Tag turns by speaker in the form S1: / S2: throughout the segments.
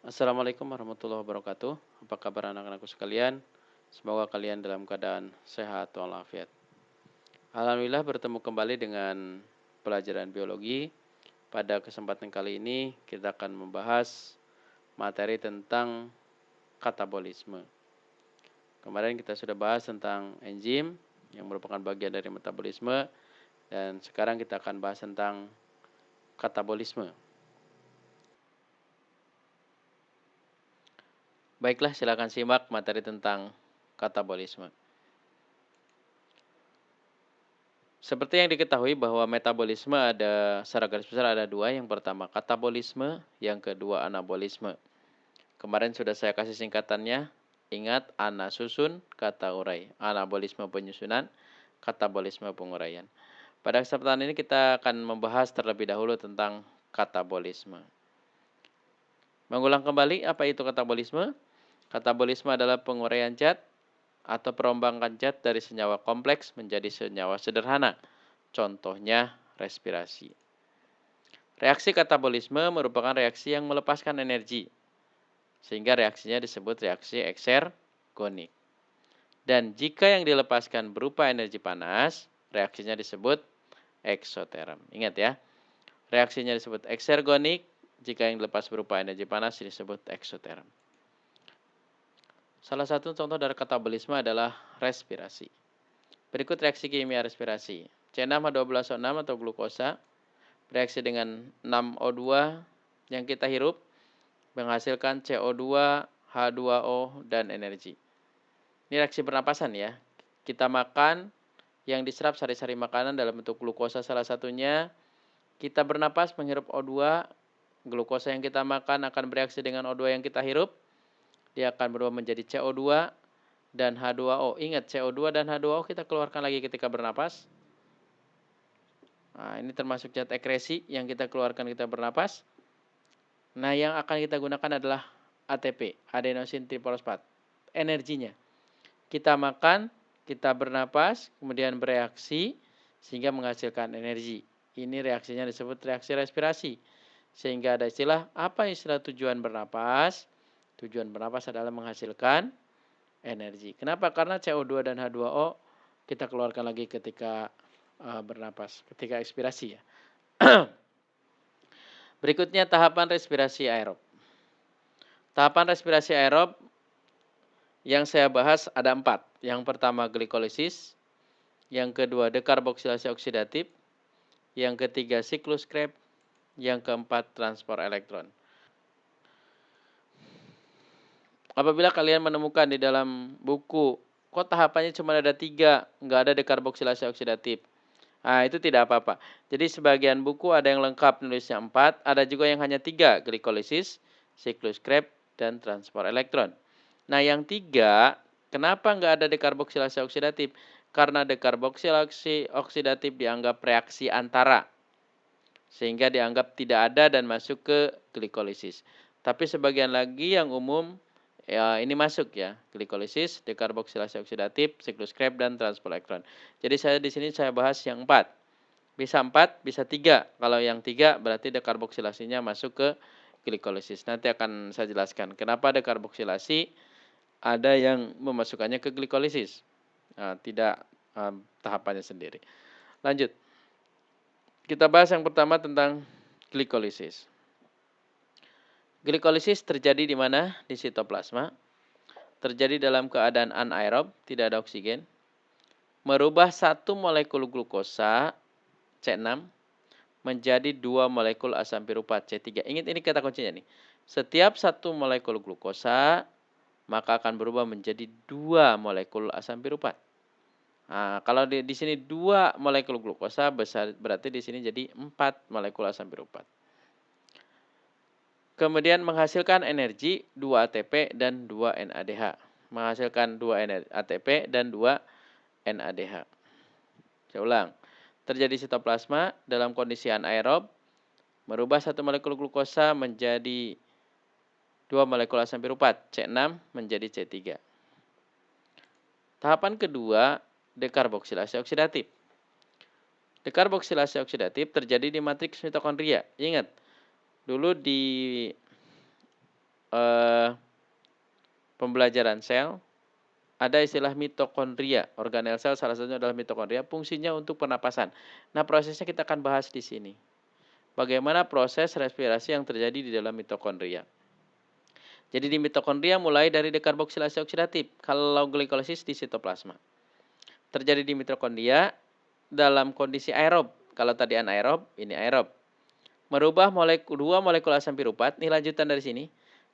S1: Assalamualaikum warahmatullahi wabarakatuh. Apa kabar anak-anakku sekalian? Semoga kalian dalam keadaan sehat walafiat. Alhamdulillah bertemu kembali dengan pelajaran biologi. Pada kesempatan kali ini kita akan membahas materi tentang katabolisme. Kemarin kita sudah bahas tentang enzim yang merupakan bagian dari metabolisme dan sekarang kita akan bahas tentang katabolisme. Baiklah, silakan simak materi tentang katabolisme. Seperti yang diketahui bahwa metabolisme secara garis besar ada dua. Yang pertama katabolisme, yang kedua anabolisme. Kemarin sudah saya kasih singkatannya. Ingat, ana susun, kata urai. Anabolisme penyusunan, katabolisme penguraian. Pada kesempatan ini kita akan membahas terlebih dahulu tentang katabolisme. Mengulang kembali, apa itu katabolisme? Katabolisme adalah penguraian zat atau perombakan zat dari senyawa kompleks menjadi senyawa sederhana. Contohnya respirasi. Reaksi katabolisme merupakan reaksi yang melepaskan energi, sehingga reaksinya disebut reaksi eksergonik. Dan jika yang dilepaskan berupa energi panas, reaksinya disebut eksoterm. Ingat ya, reaksinya disebut eksergonik, jika yang dilepas berupa energi panas disebut eksoterm. Salah satu contoh dari katabolisme adalah respirasi. Berikut reaksi kimia respirasi. C6H12O6 atau glukosa bereaksi dengan 6O2 yang kita hirup menghasilkan CO2, H2O, dan energi. Ini reaksi pernapasan ya. Kita makan, yang diserap sari-sari makanan dalam bentuk glukosa salah satunya. Kita bernapas menghirup O2, glukosa yang kita makan akan bereaksi dengan O2 yang kita hirup. Dia akan berubah menjadi CO2 dan H2O. Ingat, CO2 dan H2O kita keluarkan lagi ketika bernapas. Nah, ini termasuk zat ekresi yang kita keluarkan ketika bernapas. Nah, yang akan kita gunakan adalah ATP, adenosine trifosfat. Energinya. Kita makan, kita bernapas, kemudian bereaksi sehingga menghasilkan energi. Ini reaksinya disebut reaksi respirasi. Sehingga ada istilah, apa istilah tujuan bernapas? Tujuan bernapas adalah menghasilkan energi. Kenapa? Karena CO2 dan H2O kita keluarkan lagi ketika bernapas, ketika ekspirasi ya. Berikutnya tahapan respirasi aerob. Tahapan respirasi aerob yang saya bahas ada 4. Yang pertama glikolisis, yang kedua dekarboksilasi oksidatif, yang ketiga siklus Krebs, yang keempat transport elektron. Apabila kalian menemukan di dalam buku, kok tahapannya cuma ada 3, nggak ada dekarboksilasi oksidatif. Nah, itu tidak apa-apa. Jadi sebagian buku ada yang lengkap nulisnya 4, ada juga yang hanya 3, glikolisis, siklus Krebs, dan transport elektron. Nah, yang 3, kenapa nggak ada dekarboksilasi oksidatif? Karena dekarboksilasi oksidatif dianggap reaksi antara, sehingga dianggap tidak ada dan masuk ke glikolisis. Tapi sebagian lagi yang umum, ya ini masuk ya, glikolisis, dekarboksilasi oksidatif, siklus Krebs, dan transport elektron. Jadi di sini saya bahas yang 4. Bisa 4, bisa 3. Kalau yang 3 berarti dekarboksilasinya masuk ke glikolisis. Nanti akan saya jelaskan kenapa dekarboksilasi ada yang memasukkannya ke glikolisis. Nah, tidak tahapannya sendiri. Lanjut. Kita bahas yang pertama tentang glikolisis. Glikolisis terjadi di mana? Di sitoplasma. Terjadi dalam keadaan anaerob, tidak ada oksigen. Merubah satu molekul glukosa C6 menjadi 2 molekul asam piruvat C3. Ingat ini kata kuncinya nih. Setiap satu molekul glukosa maka akan berubah menjadi 2 molekul asam piruvat. Nah, kalau di sini 2 molekul glukosa berarti di sini jadi 4 molekul asam piruvat. Kemudian menghasilkan energi 2 ATP dan 2 NADH. Menghasilkan 2 ATP dan 2 NADH. Saya ulang. Terjadi sitoplasma dalam kondisi anaerob, merubah satu molekul glukosa menjadi 2 molekul asam piruvat, C6 menjadi C3. Tahapan kedua, dekarboksilasi oksidatif. Dekarboksilasi oksidatif terjadi di matriks mitokondria. Ingat, dulu di eh, pembelajaran sel, ada istilah mitokondria. Organel sel salah satunya adalah mitokondria, fungsinya untuk pernapasan. Nah, prosesnya kita akan bahas di sini. Bagaimana proses respirasi yang terjadi di dalam mitokondria. Jadi di mitokondria mulai dari dekarboksilasi oksidatif, kalau glikolisis di sitoplasma. Terjadi di mitokondria dalam kondisi aerob. Kalau tadi anaerob, ini aerob. Merubah dua molekul asam piruvat, ini lanjutan dari sini.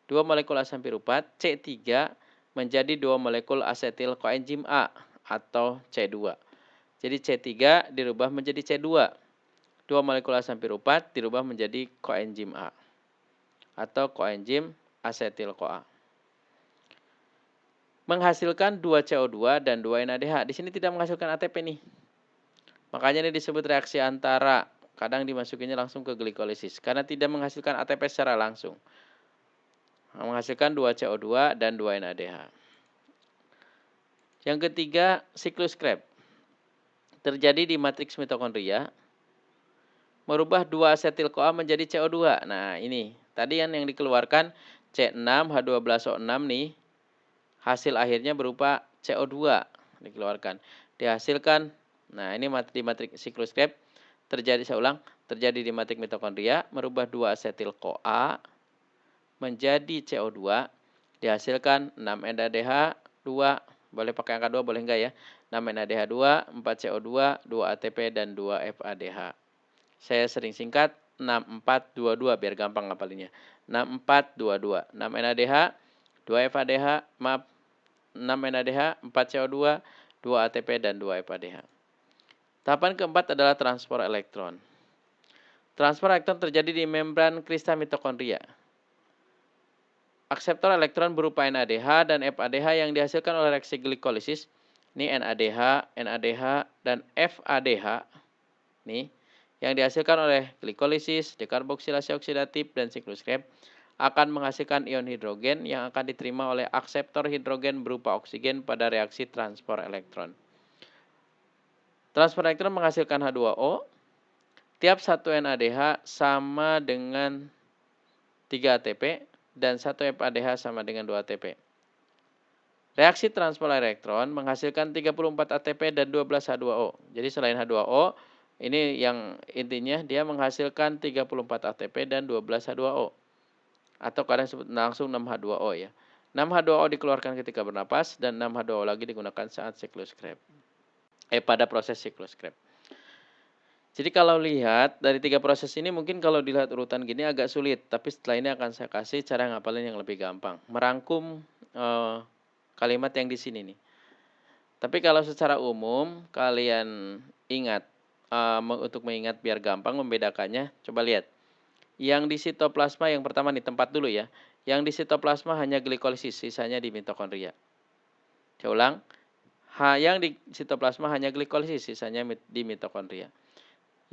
S1: Dua molekul asam piruvat C3 menjadi dua molekul asetil koenzim A atau C2. Jadi C3 dirubah menjadi C2. Dua molekul asam piruvat dirubah menjadi koenzim A atau koenzim asetil-CoA. Menghasilkan 2 CO2 dan 2 NADH. Di sini tidak menghasilkan ATP nih. Makanya ini disebut reaksi antara. Kadang dimasukinnya langsung ke glikolisis karena tidak menghasilkan ATP secara langsung. Menghasilkan 2 CO2 dan 2 NADH. Yang ketiga, siklus Krebs. Terjadi di matriks mitokondria, merubah 2 asetil-CoA menjadi CO2. Nah, ini tadi yang dikeluarkan C6H12O6 nih, hasil akhirnya berupa CO2 dikeluarkan. Dihasilkan, nah ini di matriks siklus Krebs terjadi, saya ulang, terjadi di matriks mitokondria, merubah 2 asetil-CoA menjadi CO2, dihasilkan 6 NADH, 2, boleh pakai angka 2, boleh enggak ya, 6 NADH 2, 4 CO2, 2 ATP, dan 2 FADH. Saya sering singkat 6422 biar gampang ngapalinnya. 6422. 6 NADH, 2 FADH, maaf, 6 NADH, 4 CO2, 2 ATP, dan 2 FADH. Tahapan keempat adalah transport elektron. Transport elektron terjadi di membran kristal mitokondria. Akseptor elektron berupa NADH dan FADH yang dihasilkan oleh reaksi glikolisis. Ini NADH, NADH, dan FADH. Nih, yang dihasilkan oleh glikolisis, dekarboksilasi oksidatif, dan siklus Krebs akan menghasilkan ion hidrogen yang akan diterima oleh akseptor hidrogen berupa oksigen pada reaksi transport elektron. Transport elektron menghasilkan H2O. Tiap satu NADH sama dengan 3 ATP dan 1 FADH sama dengan 2 ATP. Reaksi transport elektron menghasilkan 34 ATP dan 12 H2O. Jadi selain H2O, ini yang intinya dia menghasilkan 34 ATP dan 12 H2O. Atau kadang sebut langsung 6 H2O ya. 6 H2O dikeluarkan ketika bernapas dan 6 H2O lagi digunakan saat siklus Krebs. Pada proses siklus Krebs. Jadi kalau lihat dari 3 proses ini mungkin kalau dilihat urutan gini agak sulit, tapi setelah ini akan saya kasih cara ngapalin yang lebih gampang. Merangkum kalimat yang di sini nih. Tapi kalau secara umum kalian ingat, untuk mengingat biar gampang membedakannya, coba lihat. Yang di sitoplasma yang pertama nih, tempat dulu ya. Yang di sitoplasma hanya glikolisis, sisanya di mitokondria. Saya ulang, yang di sitoplasma hanya glikolisis, sisanya di mitokondria.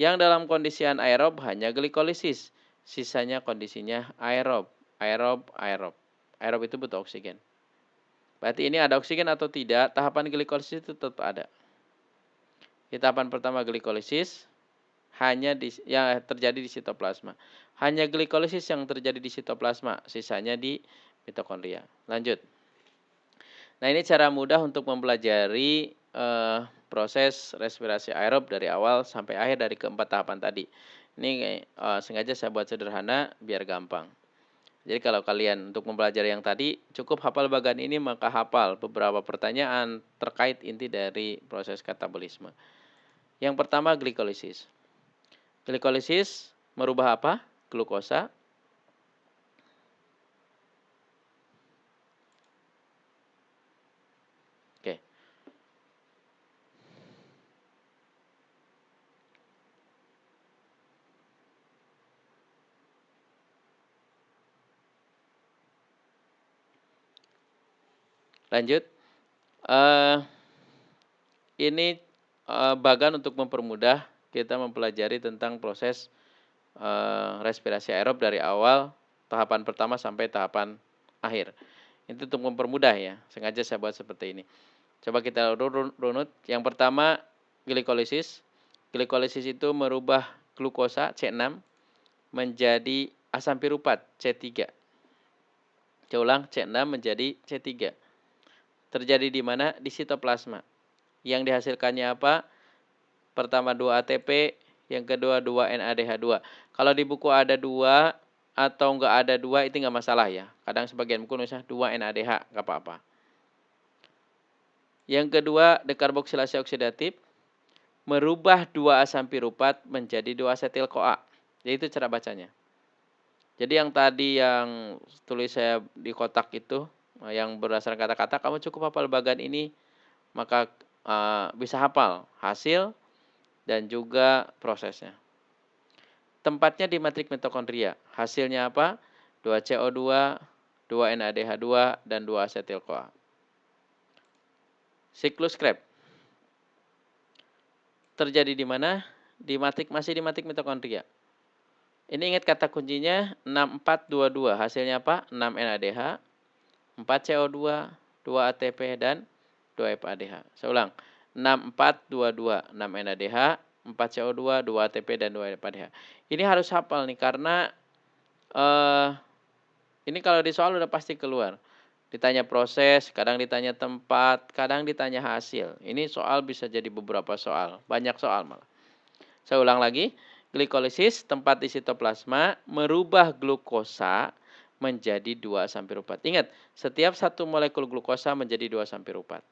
S1: Yang dalam kondisi anaerob hanya glikolisis, sisanya kondisinya aerob. Aerob itu butuh oksigen. Berarti ini ada oksigen atau tidak, tahapan glikolisis itu tetap ada. Di tahapan pertama glikolisis hanya yang terjadi di sitoplasma. Hanya glikolisis yang terjadi di sitoplasma, sisanya di mitokondria. Lanjut. Nah, ini cara mudah untuk mempelajari proses respirasi aerob dari awal sampai akhir dari keempat tahapan tadi. Ini sengaja saya buat sederhana biar gampang. Jadi kalau kalian untuk mempelajari yang tadi cukup hafal bagian ini, maka hafal beberapa pertanyaan terkait inti dari proses katabolisme. Yang pertama glikolisis. Glikolisis merubah apa? Glukosa. Oke. Lanjut. Ini bagan untuk mempermudah kita mempelajari tentang proses respirasi aerob dari awal tahapan pertama sampai tahapan akhir. Itu untuk mempermudah ya. Sengaja saya buat seperti ini. Coba kita runut. Yang pertama glikolisis. Glikolisis itu merubah glukosa C6 menjadi asam piruvat C3. Saya ulang, C6 menjadi C3. Terjadi di mana? Di sitoplasma. Yang dihasilkannya apa? Pertama 2 ATP, yang kedua 2 NADH2. Kalau di buku ada 2 atau nggak ada 2 itu nggak masalah ya. Kadang sebagian buku nulisnya 2 NADH, nggak apa-apa. Yang kedua, dekarboksilasi oksidatif merubah 2 asam piruvat menjadi 2 asetil-CoA. Jadi itu cara bacanya. Jadi yang tadi yang tulis saya di kotak itu, yang berdasarkan kata-kata, kamu cukup hafal bagian ini, maka bisa hafal hasil dan juga prosesnya. Tempatnya di matrik mitokondria. Hasilnya apa? 2CO2, 2 NADH2, dan 2 asetil-CoA. Siklus Krebs terjadi di mana? Masih di matrik mitokondria. Ini ingat kata kuncinya 6422. Hasilnya apa? 6 NADH, 4 CO2, 2 ATP, dan 2 FADH. Saya ulang. 6422. 6 NADH, 4 CO2, 2 ATP, dan 2 FADH. Ini harus hafal nih karena ini kalau di soal udah pasti keluar. Ditanya proses, kadang ditanya tempat, kadang ditanya hasil. Ini soal bisa jadi beberapa soal, banyak soal malah. Saya ulang lagi, glikolisis tempat di sitoplasma merubah glukosa menjadi 2 asam piruvat. Ingat, setiap satu molekul glukosa menjadi 2 asam piruvat.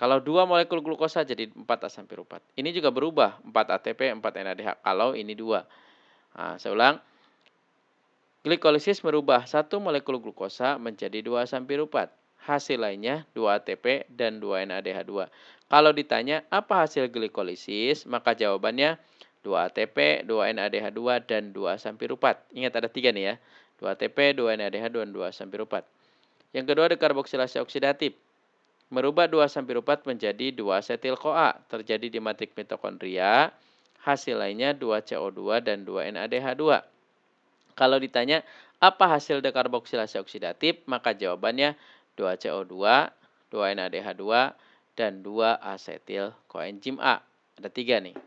S1: Kalau 2 molekul glukosa jadi 4 asam piruvat. Ini juga berubah, 4 ATP, 4 NADH. Kalau ini 2. Nah, saya ulang. Glikolisis merubah 1 molekul glukosa menjadi 2 asam piruvat. Hasil lainnya 2 ATP dan 2 NADH2. Kalau ditanya apa hasil glikolisis, maka jawabannya 2 ATP, 2 NADH2, dan 2 asam piruvat. Ingat ada 3 nih ya. 2 ATP, 2 NADH2, dan 2 asam piruvat. Yang kedua dekarboksilasi oksidatif. Merubah 2 asam piruvat menjadi 2 asetil-CoA. Terjadi di matrik mitokondria. Hasil lainnya 2 CO2 dan 2 NADH2. Kalau ditanya apa hasil dekarboksilasi oksidatif, maka jawabannya 2 CO2, 2 NADH2, dan 2 asetil koenzim A. Ada 3 nih.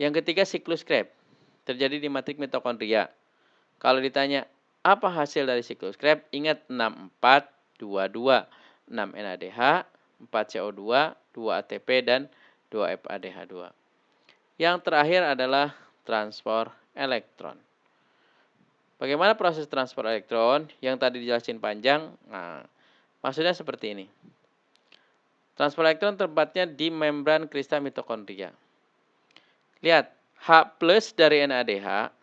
S1: Yang ketiga siklus Krebs. Terjadi di matrik mitokondria. Kalau ditanya apa hasil dari siklus Krebs, ingat 6422. 6 NADH, 4 CO2, 2 ATP, dan 2 FADH2. Yang terakhir adalah transport elektron. Bagaimana proses transport elektron yang tadi dijelasin panjang? Nah, maksudnya seperti ini. Transport elektron tempatnya di membran kristal mitokondria. Lihat, H plus dari NADH,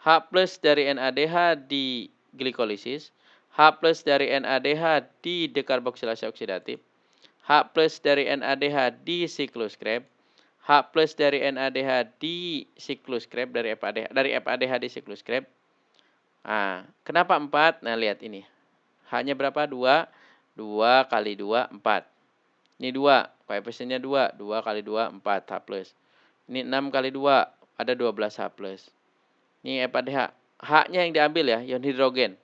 S1: H plus dari NADH di glikolisis, H plus dari NADH di dekarboksilasi oksidatif, H plus dari NADH di siklus Krebs, H plus dari NADH di siklus Krebs dari FADH di siklus Krebs. Nah, kenapa 4? Nah, lihat ini. H-nya berapa? 2. 2 kali 2, 4. Ini 2. Koefisiennya 2. 2 kali 2, 4. H plus. Ini 6 kali 2. Ada 12 H plus. Ini FADH. H-nya yang diambil ya, ion hidrogen.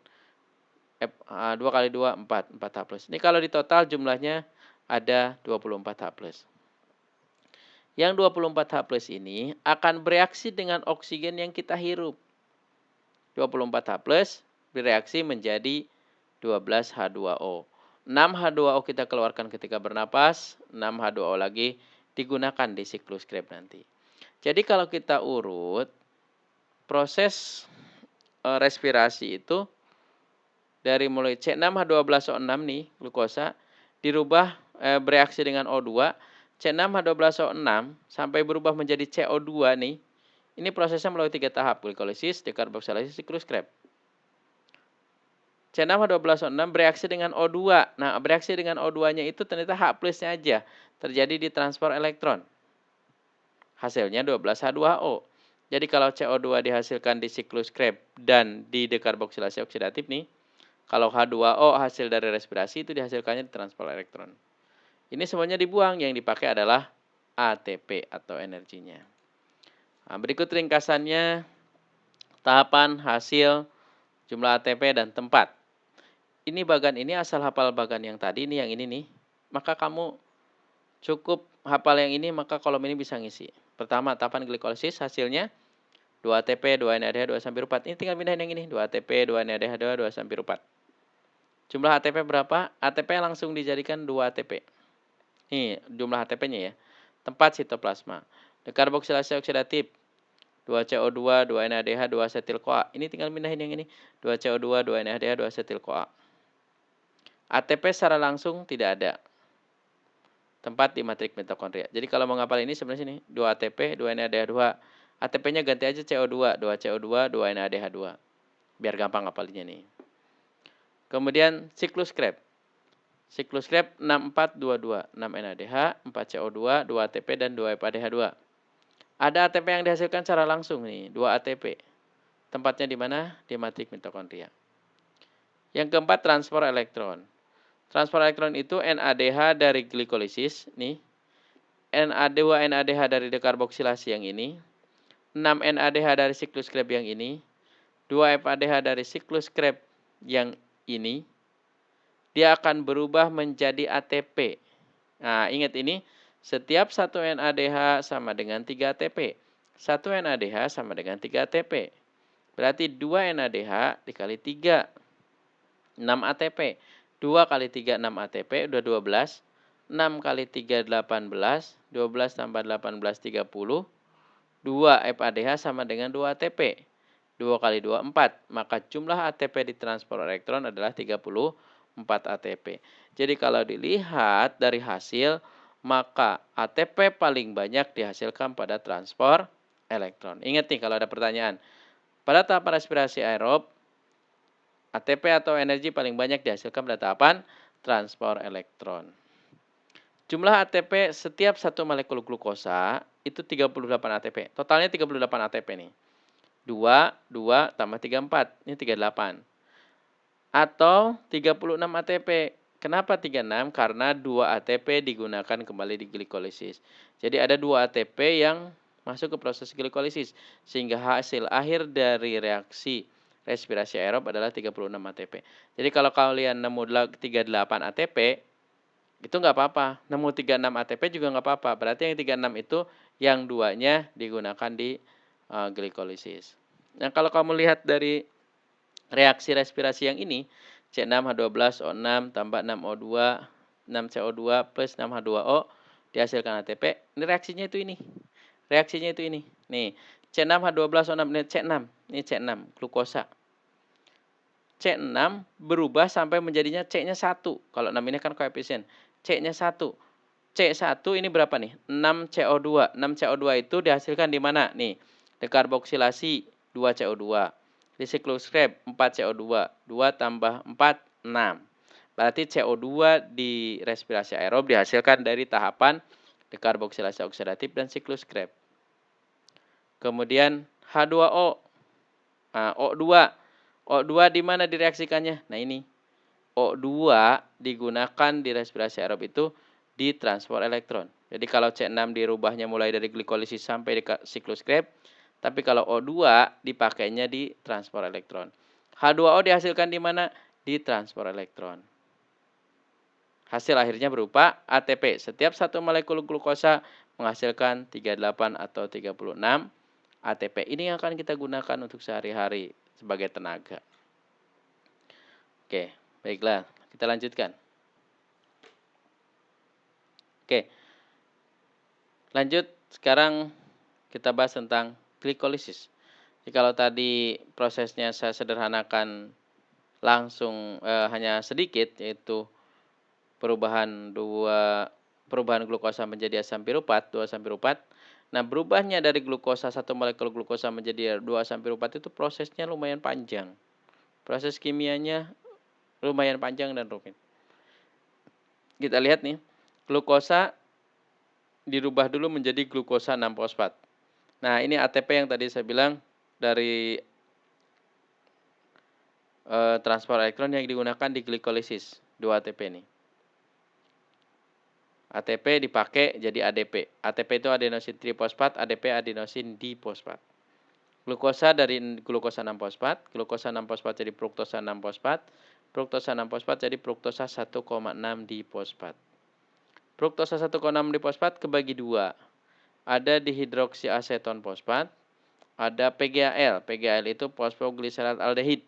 S1: 2 kali 2, 4. 4 H plus. Ini kalau di total jumlahnya ada 24 H plus. Yang 24 H plus ini akan bereaksi dengan oksigen yang kita hirup. 24 H plus bereaksi menjadi 12 H2O. 6 H2O kita keluarkan ketika bernapas, 6 H2O lagi digunakan di siklus Krebs nanti. Jadi kalau kita urut, proses respirasi itu dari mulai C6H12O6 nih, glukosa, dirubah bereaksi dengan O2, C6H12O6 sampai berubah menjadi CO2 nih. Ini prosesnya melalui 3 tahap, glikolisis, dekarboksilasi, siklus Krebs. C6H12O6 bereaksi dengan O2. Nah, bereaksi dengan O2-nya itu ternyata H plusnya aja. Terjadi di transport elektron. Hasilnya 12H2O. Jadi kalau CO2 dihasilkan di siklus Krebs dan di dekarboksilasi oksidatif nih, kalau H2O hasil dari respirasi itu dihasilkannya di transport elektron. Ini semuanya dibuang, yang dipakai adalah ATP atau energinya. Nah, berikut ringkasannya, tahapan, hasil, jumlah ATP, dan tempat. Ini bagan ini asal hafal bagan yang tadi, ini yang ini nih. Maka kamu cukup hafal yang ini, maka kolom ini bisa ngisi. Pertama, tahapan glikolisis, hasilnya 2 ATP, 2 NADH, 2 1/4. Ini tinggal pindahin yang ini, 2 ATP, 2 NADH, 2 1/4. Jumlah ATP berapa? ATP langsung dijadikan 2 ATP. Nih, jumlah ATP-nya ya. Tempat sitoplasma. Dekarboksilasi oksidatif 2 CO2, 2 NADH, 2 asetil-CoA. Ini tinggal pindahin yang ini, 2 CO2, 2 NADH, 2 asetil-CoA. ATP secara langsung tidak ada. Tempat di matrik mitokondria. Jadi kalau mau ngapal ini sebenarnya sini, 2 ATP, 2 NADH, 2. ATP-nya ganti aja CO2, 2 CO2, 2 NADH, 2. Biar gampang ngapalinnya nih. Kemudian siklus Krebs. Siklus Krebs 6422, 6 NADH, 4 CO2, 2 ATP dan 2 FADH, 2. Ada ATP yang dihasilkan secara langsung nih, 2 ATP. Tempatnya di mana? Di matrik mitokondria. Yang keempat, transfer elektron. Transfer elektron itu NADH dari glikolisis, nih. NA2 NADH dari dekarboksilasi yang ini. 6 NADH dari siklus Krebs yang ini. 2 FADH dari siklus Krebs yang ini. Dia akan berubah menjadi ATP. Nah, ingat ini, setiap 1 NADH sama dengan 3 ATP. 1 NADH sama dengan 3 ATP. Berarti 2 NADH dikali 3, 6 ATP. 2 kali 3, 6 ATP, udah 12. 6 kali 3, 18. 12 tambah 18, 30. 2 FADH sama dengan 2 ATP. 2 kali 2, 4. Maka jumlah ATP di transfer elektron adalah 34 ATP. Jadi kalau dilihat dari hasil, maka ATP paling banyak dihasilkan pada transfer elektron. Ingat nih kalau ada pertanyaan. Pada tahapan respirasi aerob, ATP atau energi paling banyak dihasilkan pada tahapan transfer elektron. Jumlah ATP setiap satu molekul glukosa itu 38 ATP. Totalnya 38 ATP nih. 2 tambah 3, 4. Ini 38. Atau 36 ATP. Kenapa 36? Karena 2 ATP digunakan kembali di glikolisis. Jadi ada 2 ATP yang masuk ke proses glikolisis. Sehingga hasil akhir dari reaksi respirasi aerob adalah 36 ATP. Jadi kalau kalian nemu 38 ATP, itu nggak apa-apa. Nemu 36 ATP juga nggak apa-apa. Berarti yang 36 itu yang duanya digunakan di glikolisis. Nah, kalau kamu lihat dari reaksi respirasi yang ini, C6H12O6 tambah 6O2, 6CO2 plus 6H2O dihasilkan ATP. Ini reaksinya itu ini. Reaksinya itu ini. Nih, C6H12O6 ini C6. Ini C6, glukosa. C6 berubah sampai menjadinya C-nya 1. Kalau 6 ini kan koefisien. C-nya 1. C1 ini berapa nih? 6CO2. 6CO2 itu dihasilkan di mana? Nih, dekarboksilasi 2CO2. Di siklus Krebs 4CO2. 2 tambah 4, 6. Berarti CO2 di respirasi aerob dihasilkan dari tahapan dekarboksilasi oksidatif dan siklus Krebs. Kemudian H2O. Nah, O2. O2 di mana direaksikannya? Nah ini. O2 digunakan di respirasi aerob itu di transfer elektron. Jadi kalau C6 dirubahnya mulai dari glikolisis sampai di siklus Krebs, tapi kalau O2 dipakainya di transfer elektron. H2O dihasilkan di mana? Di transfer elektron. Hasil akhirnya berupa ATP. Setiap satu molekul glukosa menghasilkan 38 atau 36 ATP. Ini yang akan kita gunakan untuk sehari-hari sebagai tenaga. Oke, baiklah. Kita lanjutkan. Oke. Lanjut, sekarang kita bahas tentang glikolisis. Jadi kalau tadi prosesnya saya sederhanakan langsung hanya sedikit, yaitu perubahan glukosa menjadi asam piruvat, 2 asam piruvat. Nah, berubahnya dari glukosa, satu molekul glukosa menjadi 2 asam piruvat itu prosesnya lumayan panjang. Proses kimianya lumayan panjang dan rumit. Kita lihat nih, glukosa dirubah dulu menjadi glukosa 6-fosfat. Nah, ini ATP yang tadi saya bilang dari transfer elektron yang digunakan di glikolisis, 2 ATP nih. ATP dipakai jadi ADP. ATP itu adenosin trifosfat, ADP adenosin difosfat. Glukosa dari glukosa 6-fosfat, glukosa 6-fosfat jadi fruktosa 6-fosfat, fruktosa 6-fosfat jadi fruktosa 1,6 difosfat. Fruktosa 1,6 difosfat kebagi dua. Ada dihidroksiaseton fosfat, ada PGAL. PGAL itu fosfogliserat aldehid.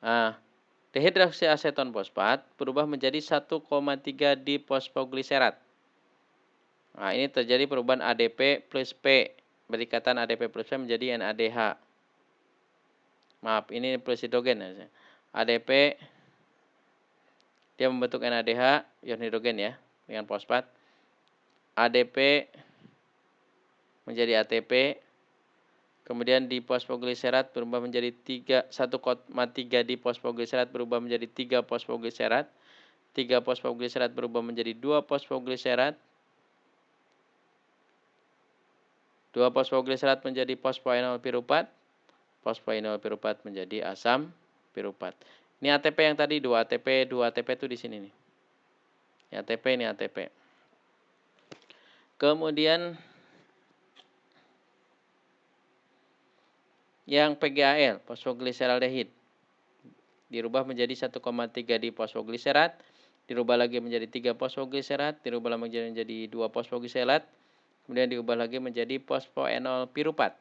S1: Nah, dehidroksiaseton fosfat berubah menjadi 1,3 difosfogliserat. Nah, ini terjadi perubahan ADP plus P. Berikatan ADP plus P menjadi NADH. Maaf, ini plus hidrogen. ADP dia membentuk NADH, ion hidrogen ya, dengan fosfat. ADP menjadi ATP. Kemudian difosfogliserat berubah menjadi 1,3 difosfogliserat berubah menjadi 3 fosfogliserat. 3 fosfogliserat berubah menjadi 2 fosfogliserat. 2 fosfogliserat menjadi fosfoenol piruvat. Fosfoenol piruvat menjadi asam piruvat. Ini ATP yang tadi 2 ATP, 2 ATP itu di sini nih. Ini ATP, ini ATP. Kemudian yang PGAL, fosfogliseraldehid, dirubah menjadi 1,3 difosfogliserat, dirubah lagi menjadi 3 fosfogliserat, dirubah lagi menjadi 2 fosfogliserat, kemudian diubah lagi menjadi fosfoenol piruvat,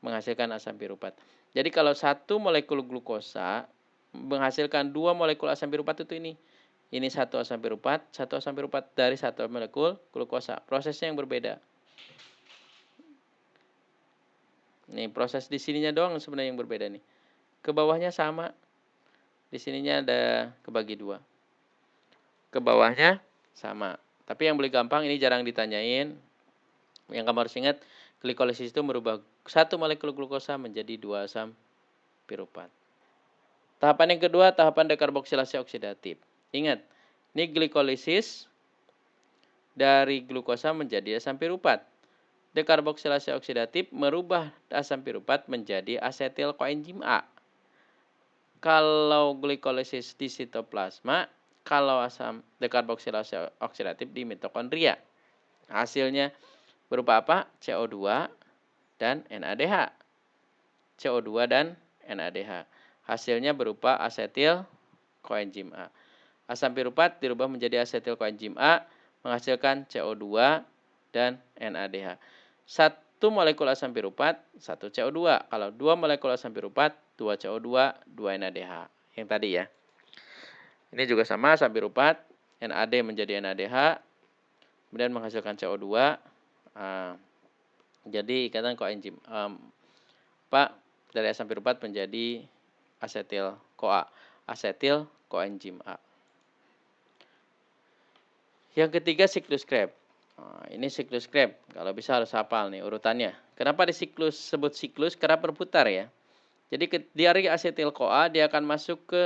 S1: menghasilkan asam piruvat. Jadi kalau satu molekul glukosa menghasilkan 2 molekul asam piruvat itu ini. Ini satu asam piruvat dari satu molekul glukosa. Prosesnya yang berbeda. Nih, proses di sininya doang sebenarnya yang berbeda nih. Ke bawahnya sama. Di sininya ada kebagi 2. Ke bawahnya sama. Tapi yang boleh gampang ini jarang ditanyain. Yang kamu harus ingat, glikolisis itu merubah satu molekul glukosa menjadi 2 asam piruvat. Tahapan yang kedua, tahapan dekarboksilasi oksidatif. Ingat, ini glikolisis dari glukosa menjadi asam piruvat. Dekarboksilasi oksidatif merubah asam piruvat menjadi asetil koenzim A. Kalau glikolisis di sitoplasma, kalau asam dekarboksilasi oksidatif di mitokondria. Hasilnya berupa apa? CO2 dan NADH. CO2 dan NADH. Hasilnya berupa asetil koenzim A. Asam piruvat dirubah menjadi asetil koenzim A, menghasilkan CO2 dan NADH. Satu molekul asam piruvat, 1 CO2. Kalau 2 molekul asam piruvat, 2 CO2, 2 NADH. Yang tadi ya. Ini juga sama, asam piruvat, NAD menjadi NADH, kemudian menghasilkan CO2. Jadi ikatan koenzim dari asam piruvat menjadi asetil CoA, asetil koenzim A. Yang ketiga siklus Krebs. Ini siklus Krebs, kalau bisa harus hafal nih urutannya. Kenapa disebut siklus? Karena berputar ya. Jadi dari asetil CoA dia akan masuk ke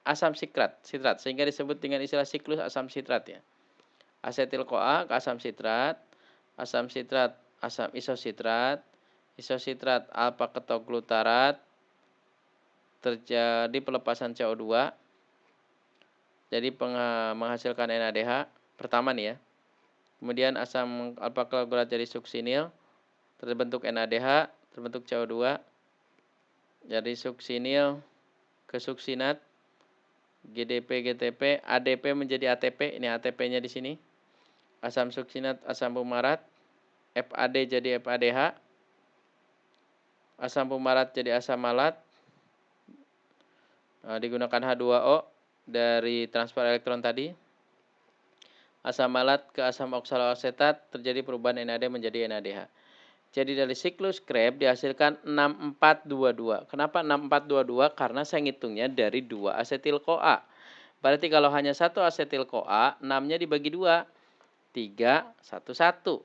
S1: asam sitrat, sehingga disebut dengan istilah siklus asam sitrat ya. Asetil CoA ke asam sitrat asam isositrat, isositrat alfa ketoglutarat, terjadi pelepasan CO2, jadi menghasilkan NADH pertama nih ya. Kemudian asam alfa ketoglutarat jadi suksinil, terbentuk NADH, terbentuk CO2, jadi suksinil ke suksinat, GDP, GTP, ADP menjadi ATP, ini ATP-nya di sini. Asam suksinat, asam fumarat, FAD jadi FADH, asam fumarat jadi asam malat, digunakan H2O dari transfer elektron tadi. Asam malat ke asam oksaloasetat terjadi perubahan NAD menjadi NADH. Jadi dari siklus Krebs dihasilkan 6422. Kenapa 6422? Karena saya ngitungnya dari 2 asetil CoA. Berarti kalau hanya 1 asetil CoA, 6-nya dibagi 2. 3, 1, 1.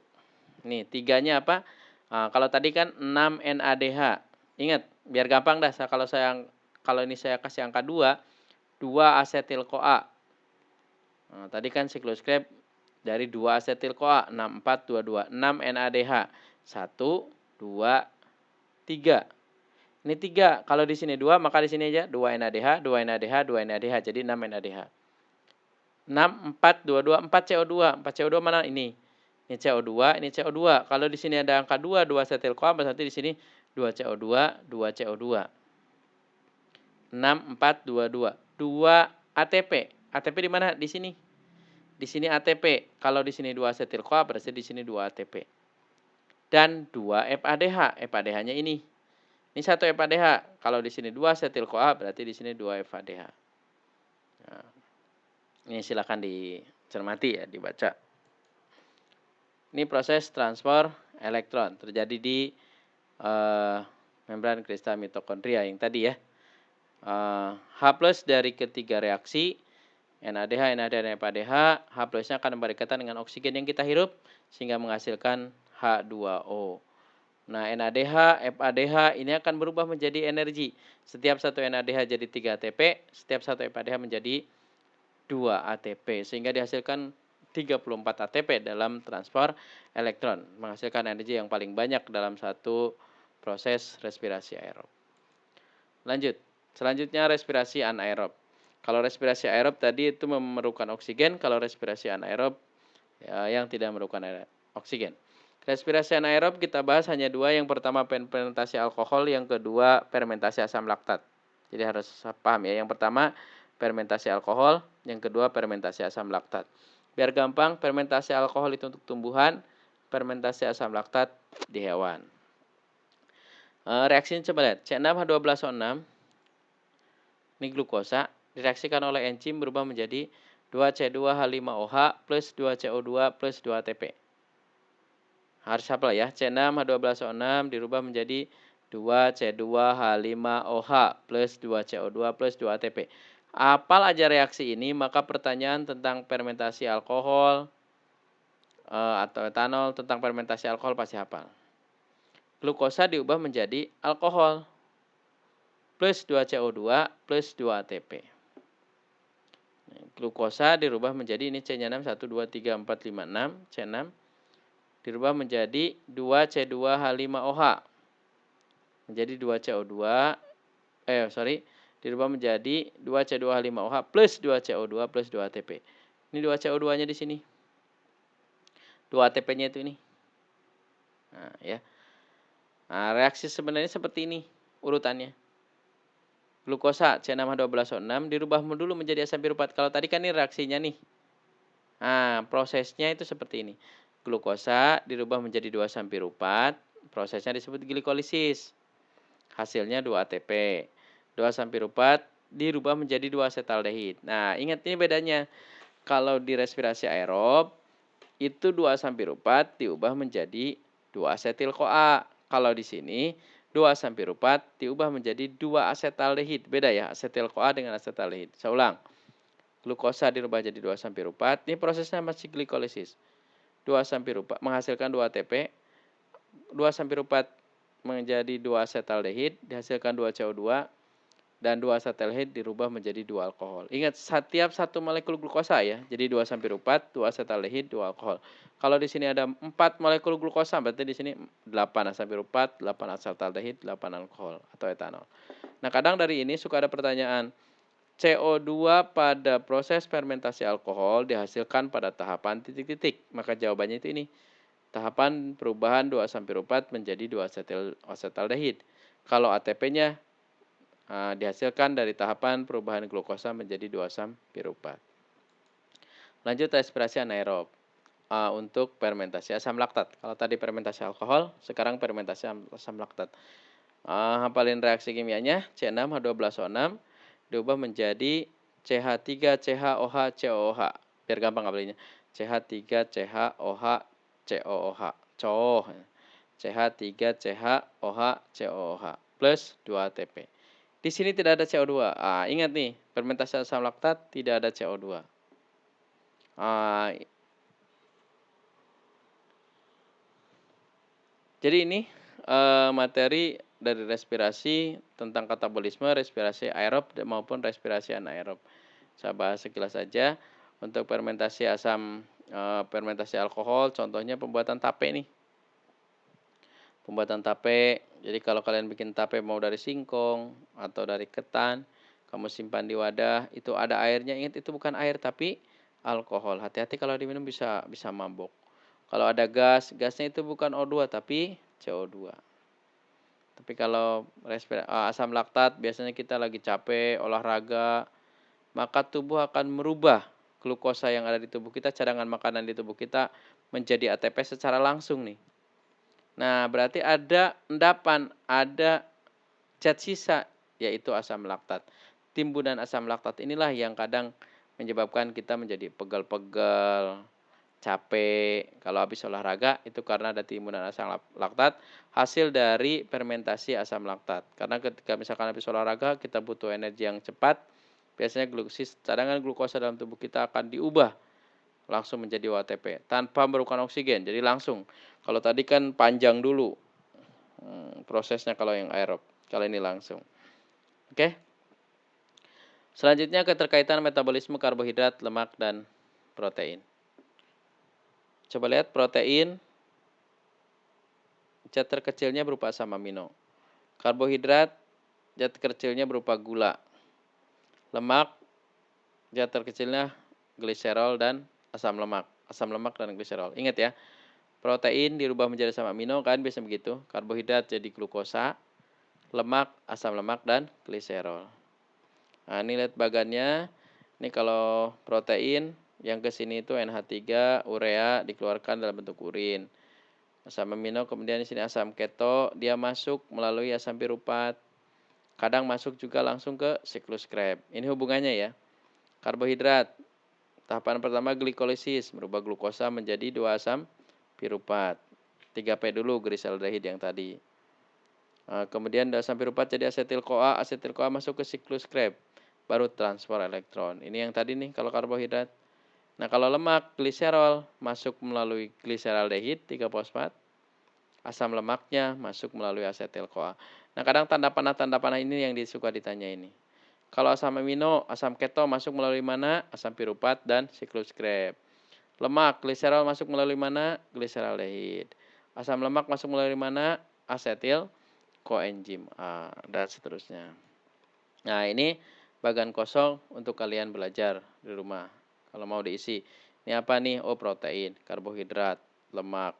S1: Nih, 3-nya apa? Kalau tadi kan 6 NADH. Ingat, biar gampang dah kalau ini saya kasih angka 2, 2 asetil CoA. Tadi kan siklus Krebs dari 2 asetil CoA, 6, 4, 2, 2. 6 NADH. 1, 2, 3. Ini 3. Kalau di sini 2, maka di sini aja 2 NADH, 2 NADH, 2 NADH. Jadi 6 NADH. 6, 4, 2, 2, 4 CO2. 4 CO2 mana? Ini CO2, ini CO2. Kalau di sini ada angka 2, 2 asetil CoA, berarti di sini 2 CO2, 2 CO2. 6, 4, 2, 2. 2 ATP. ATP di mana? Di sini. Di sini ATP. Kalau di sini 2 asetil CoA, berarti di sini 2 ATP. dan 2 FADH. FADH-nya ini. Ini 1 FADH. Kalau di sini 2 asetil-CoA berarti di sini 2 FADH. Nah, ini silakan dicermati ya, dibaca. Ini proses transfer elektron terjadi di membran kristal mitokondria yang tadi ya. H plus dari ketiga reaksi NADH, NADH, dan FADH, H plusnya akan berikatan dengan oksigen yang kita hirup sehingga menghasilkan H2O. Nah, NADH, FADH ini akan berubah menjadi energi. Setiap satu NADH jadi 3 ATP, setiap satu FADH menjadi 2 ATP sehingga dihasilkan 34 ATP dalam transfer elektron, menghasilkan energi yang paling banyak dalam satu proses respirasi aerob. Lanjut, selanjutnya respirasi anaerob. Kalau respirasi aerob tadi itu memerlukan oksigen, kalau respirasi anaerob ya, yang tidak memerlukan oksigen. Respirasi anaerob kita bahas hanya 2, yang pertama fermentasi alkohol, yang kedua fermentasi asam laktat. Jadi harus paham ya, yang pertama fermentasi alkohol, yang kedua fermentasi asam laktat. Biar gampang, fermentasi alkohol itu untuk tumbuhan, fermentasi asam laktat di hewan. Reaksinya coba lihat, C6H12O6, ini glukosa, direaksikan oleh enzim berubah menjadi 2C2H5OH plus 2CO2 plus 2 ATP. Harus hafal ya, C6H12O6 dirubah menjadi 2C2H5OH plus 2CO2 plus 2 ATP. Apal aja reaksi ini, maka pertanyaan tentang fermentasi alkohol atau etanol, tentang fermentasi alkohol pasti hafal. Glukosa diubah menjadi alkohol plus 2CO2 plus 2 ATP. Glukosa dirubah menjadi, ini C-nya 6, 1, 2, 3, 4, 5, 6, C6. Dirubah menjadi 2C2H5OH. Menjadi 2CO2, dirubah menjadi 2C2H5OH plus 2CO2 plus 2 ATP. Ini 2CO2-nya di sini. 2 ATP-nya itu ini. Nah, ya. Nah, reaksi sebenarnya seperti ini urutannya. Glukosa C6H12O6 dirubah dulu menjadi asam piruvat. Kalau tadi kan ini reaksinya nih. Nah, prosesnya itu seperti ini. Glukosa dirubah menjadi 2 asam piruvat, prosesnya disebut glikolisis. Hasilnya 2 ATP. 2 asam piruvat dirubah menjadi 2 asetaldehid. Nah, ingat ini bedanya. Kalau di respirasi aerob, itu 2 asam piruvat diubah menjadi 2 asetil-CoA. Kalau di sini 2 asam piruvat diubah menjadi 2 asetaldehid. Beda ya, asetil-CoA dengan asetaldehid. Saya ulang. Glukosa dirubah jadi 2 asam piruvat. Ini prosesnya masih glikolisis. 2 asam piruvat menghasilkan 2 ATP. 2 asam piruvat menjadi 2 asetaldehid, dihasilkan 2 CO2, dan 2 asetaldehid dirubah menjadi 2 alkohol. Ingat, setiap satu molekul glukosa ya, jadi 2 asam piruvat, 2 asetaldehid, 2 alkohol. Kalau di sini ada 4 molekul glukosa, berarti di sini 8 asam piruvat, 8 asetaldehid, 8 alkohol atau etanol. Nah, kadang dari ini suka ada pertanyaan, CO2 pada proses fermentasi alkohol dihasilkan pada tahapan titik-titik. Maka jawabannya itu ini. Tahapan perubahan 2 asam piruvat menjadi 2 asetaldehid. Kalau ATP-nya dihasilkan dari tahapan perubahan glukosa menjadi 2 asam piruvat. Lanjut respirasi anaerob. Untuk fermentasi asam laktat. Kalau tadi fermentasi alkohol, sekarang fermentasi asam laktat. Hafalin reaksi kimianya, C6H12O6 diubah menjadi CH3CHOH COOH. Biar gampang ngapalinya. CH3CHOH COOH. COOH. CH3CHOH COOH plus 2 ATP. Di sini tidak ada CO2. Ingat nih, fermentasi asam laktat tidak ada CO2. Jadi ini materi dari respirasi tentang katabolisme, respirasi aerob maupun respirasi anaerob. Saya bahas sekilas saja. Untuk fermentasi fermentasi alkohol, contohnya pembuatan tape nih. Pembuatan tape, jadi kalau kalian bikin tape mau dari singkong atau dari ketan, kamu simpan di wadah, itu ada airnya, ingat itu bukan air tapi alkohol. Hati-hati kalau diminum bisa mabuk. Kalau ada gasnya itu bukan O2 tapi CO2. Tapi kalau asam laktat biasanya kita lagi capek, olahraga, maka tubuh akan merubah glukosa yang ada di tubuh kita, cadangan makanan di tubuh kita menjadi ATP secara langsung nih. Nah, berarti ada endapan, ada zat sisa, yaitu asam laktat. Timbunan asam laktat inilah yang kadang menyebabkan kita menjadi pegal-pegal, capek, kalau habis olahraga itu karena ada timbunan asam laktat, hasil dari fermentasi asam laktat. Karena ketika misalkan habis olahraga kita butuh energi yang cepat, biasanya cadangan glukosa dalam tubuh kita akan diubah langsung menjadi OATP tanpa memerlukan oksigen. Jadi langsung. Kalau tadi kan panjang dulu prosesnya kalau yang aerob. Kalau ini langsung. Oke. Selanjutnya keterkaitan metabolisme karbohidrat, lemak, dan protein. Coba lihat protein, zat terkecilnya berupa asam amino. Karbohidrat, zat terkecilnya berupa gula. Lemak, zat terkecilnya gliserol dan asam lemak. Asam lemak dan gliserol. Ingat ya, protein dirubah menjadi asam amino kan biasa begitu. Karbohidrat jadi glukosa, lemak, asam lemak, dan gliserol. Nah, ini lihat bagannya. Ini kalau protein yang ke sini itu NH3, urea dikeluarkan dalam bentuk urin. Asam amino, kemudian di sini asam keto, dia masuk melalui asam piruvat. Kadang masuk juga langsung ke siklus Krebs. Ini hubungannya ya. Karbohidrat, tahapan pertama glikolisis, merubah glukosa menjadi 2 asam piruvat. 3P dulu gliseraldehyde yang tadi. Kemudian asam piruvat jadi asetil-CoA masuk ke siklus Krebs. Baru transfer elektron. Ini yang tadi nih kalau karbohidrat. Nah, kalau lemak, gliserol masuk melalui gliseraldehyde 3-fosfat. Asam lemaknya masuk melalui asetil-CoA. Nah, kadang tanda panah ini yang suka ditanya ini. Kalau asam amino, asam keto masuk melalui mana? Asam piruvat dan siklus Krebs. Lemak, gliserol masuk melalui mana? Gliseraldehyde. Asam lemak masuk melalui mana? Asetil koenzim A, dan seterusnya. Nah, ini bagan kosong untuk kalian belajar di rumah. Kalau mau diisi. Ini apa nih? Oh, protein, karbohidrat, lemak.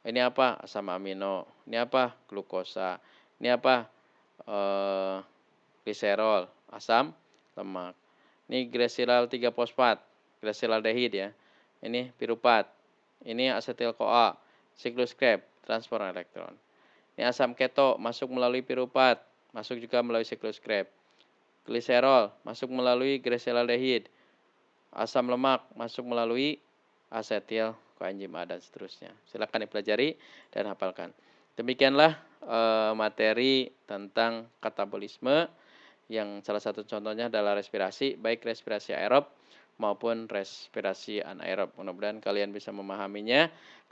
S1: Ini apa? Asam amino. Ini apa? Glukosa. Ini apa? Gliserol, asam lemak. Ini gliserol 3-fosfat, gliseraldehyde ya. Ini piruvat. Ini asetil CoA, siklus Krebs, transfer elektron. Ini asam keto masuk melalui piruvat, masuk juga melalui siklus Krebs. Gliserol masuk melalui gliseraldehyde. Asam lemak masuk melalui asetil koenzim A dan seterusnya. Silakan dipelajari dan hafalkan. Demikianlah materi tentang katabolisme yang salah satu contohnya adalah respirasi, baik respirasi aerob maupun respirasi anaerob. Mudah-mudahan kalian bisa memahaminya.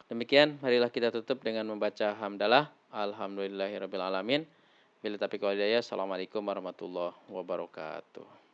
S1: Demikian, marilah kita tutup dengan membaca hamdalah. Alhamdulillahirabbil alamin. Bila taufiq wal hidayah. Assalamualaikum warahmatullahi wabarakatuh.